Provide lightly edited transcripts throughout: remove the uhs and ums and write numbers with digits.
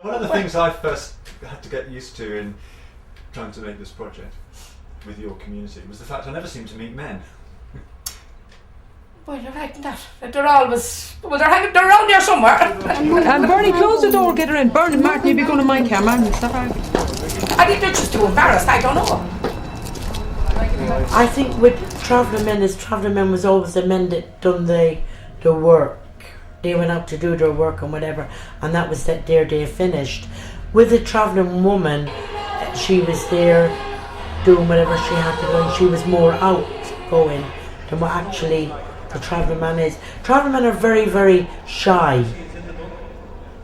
One of the things I first had to get used to in trying to make this project with your community was the fact I never seemed to meet men. Well, you're right in that. They're always... Well, they're around here somewhere. And Bernie, close the door, get her in. Bernie, Martin, you'll be going to my camera. I think they're just too embarrassed, I don't know. I think with travelling men was always the men that done the work. They went out to do their work and whatever, and that was that their day finished. With the travelling woman, she was there doing whatever she had to do, and she was more outgoing than what actually the travelling man is. Travelling men are very, very shy.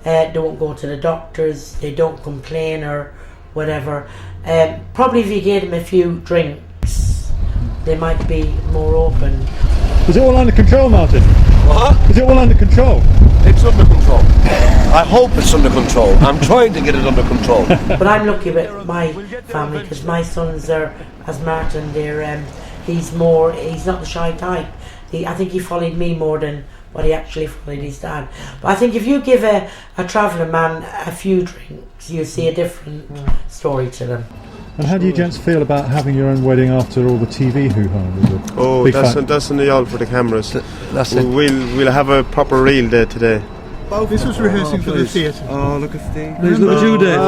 They won't go to the doctors, they don't complain or whatever. Probably if you gave them a few drinks, they might be more open. Is it all under control, Martin? What? Is it all under control? It's under control. I hope it's under control. I'm trying to get it under control. But I'm lucky with my family because my sons are, as Martin, he's not the shy type. I think he followed me more than what he actually followed his dad. But I think if you give a travelling man a few drinks, you see a different story to them. And how do you gents feel about having your own wedding after all the TV hoo-ha? Oh, that's only all for the cameras. That's it. We'll have a proper reel day today. This was rehearsing for the theatre. Oh, look at Steve. There's look at you, Dave.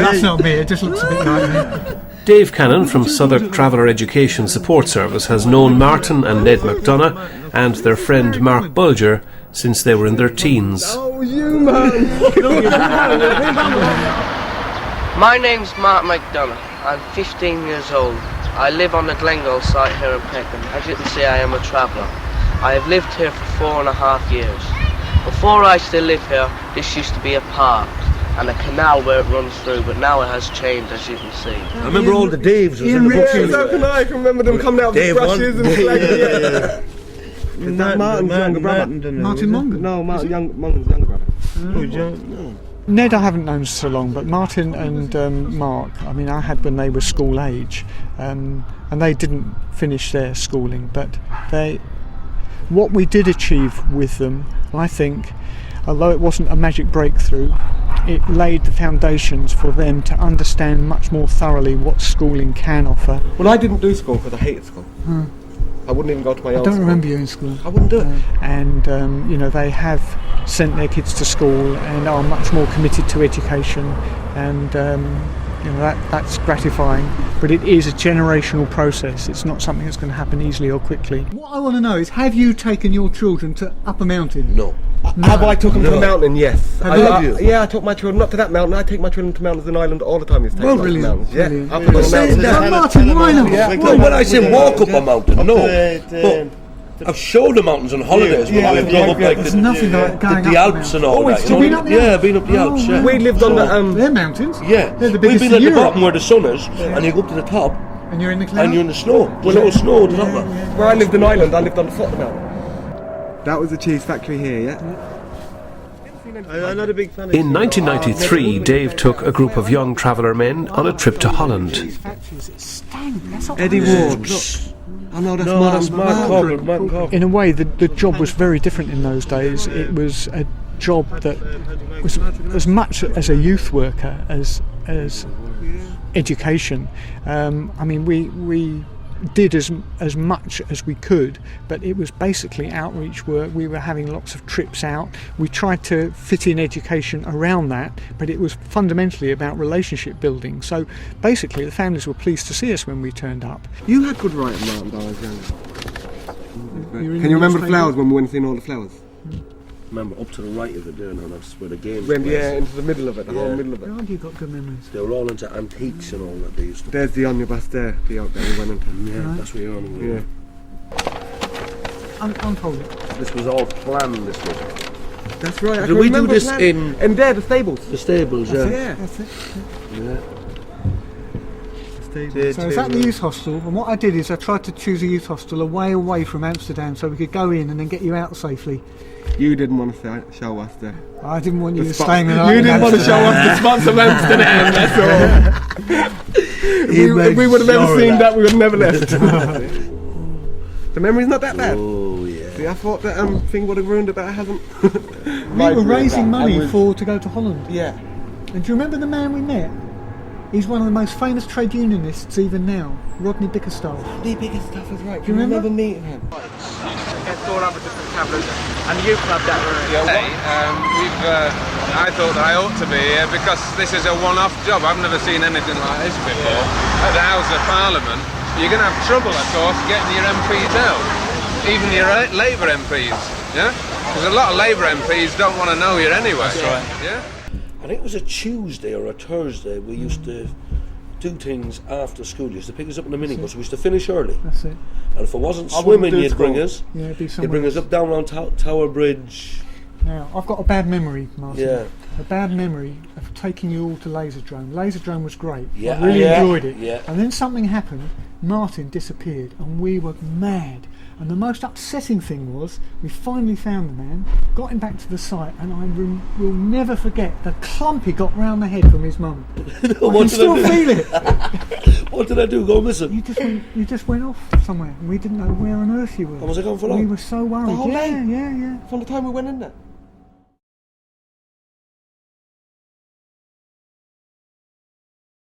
That's not me, it just looks a bit like me. Dave Cannon from Southwark Traveller Education Support Service has known Martin and Ned McDonough and their friend Mark Bulger since they were in their teens. Oh, you man! My name's Mark McDonough. I'm 15 years old. I live on the Glengall site here in Peckham. As you can see, I am a traveller. I have lived here for 4.5 years. Before I still live here, this used to be a park and a canal where it runs through, but now it has changed, as you can see. I remember all the Daves was in the books. How can I remember them coming out with brushes and flags? Is that Martin's younger brother? Martin Mongan? No, Mongan's younger brother. No. Ned I haven't known so long, but Martin and Mark, I mean, I had when they were school age, and they didn't finish their schooling, but what we did achieve with them, I think, although it wasn't a magic breakthrough, it laid the foundations for them to understand much more thoroughly what schooling can offer. Well, I didn't do school because I hated school. I wouldn't even go to my own school. I don't remember you in school. I wouldn't do it. And they have sent their kids to school and are much more committed to education, and that's gratifying. But it is a generational process. It's not something that's going to happen easily or quickly. What I want to know is, have you taken your children to Upper Mountain? No. Have I took them to the mountain? Yes. Have you? Yeah, I took my children up to that mountain. I take my children to mountains in Ireland all the time. Brilliant. Yeah, Brilliant. up on the mountain. Martin, why not? No, when I say walk up a mountain, no. But I've showed the mountains on holidays. We've drove up like the Alps and all that. Been up there? Yeah, been up the Alps. Yeah. We lived on the they're mountains. Yeah, They're the we've biggest been in at the Europe. bottom where the sun is, and you go up to the top, and you're in the clouds. and you're in the snow. Well, little snow at the top. Where I lived in Ireland, I lived on the foot of the mountain. That was the cheese factory here, yeah? I'm not a big fan of In 1993, Dave took a group of young traveller men on a trip to Holland. Eddie Ward. Oh no, that's Mark Corbett. In a way, the job was very different in those days. It was a job that was as much as a youth worker as education. I mean, we did as much as we could, but it was basically outreach work. We were having lots of trips out. We tried to fit in education around that, but it was fundamentally about relationship building. So basically the families were pleased to see us when we turned up. You had good writing, Martin, when I was younger. Can you remember the flowers when we went and seen all the flowers? Remember, up to the right of it there, and that's where the games went. Yeah, into the middle of it, the whole middle of it. Oh, you got good memories. They were all into antiques and all that they used to. There's the omnibus there, the out there we went into. Yeah, right. That's where you're on. Yeah. Unfold it. This was all planned, this was. That's right. Did we do this in there, the stables? The stables, yeah. That's it. Yeah. So it's at the youth hostel, and what I did is I tried to choose a youth hostel away from Amsterdam so we could go in and then get you out safely. You didn't want to show us the... I didn't want you to stay in the You didn't want to show us the spots of Amsterdam, that's all. If we would have ever seen that, we would have never left. The memory's not that bad. Oh, yeah. See, I thought that thing would have ruined it, but it hasn't. We were raising money to go to Holland. Yeah. And do you remember the man we met? He's one of the most famous trade unionists even now, Rodney Bickerstaff. Rodney Bickerstaff is right. Do you remember meeting him? Against all other different travellers, and you club that were I thought that I ought to be here because this is a one-off job. I've never seen anything like this before. At the House of Parliament, you're going to have trouble, of course, getting your MPs out, even your Labour MPs, yeah? Because a lot of Labour MPs don't want to know you anyway. That's right. Yeah? I think it was a Tuesday or a Thursday we used to do things after school. You used to pick us up in a minibus. We used to finish early. That's it. And if it wasn't swimming, you'd bring us. Yeah, it'd be You'd bring us up down around Tower Bridge. Now, I've got a bad memory, Martin. Yeah. A bad memory of taking you all to Laserdrome. Laserdrome was great. Yeah. I really enjoyed it. Yeah. And then something happened. Martin disappeared, and we were mad. And the most upsetting thing was, we finally found the man, got him back to the site, and I will never forget the clump he got round the head from his mum. I can still feel it. What did I do? Go miss him? You just went off somewhere, and we didn't know where on earth you were. And was I gone for long? We were so worried. The whole day? Yeah. From the time we went in there?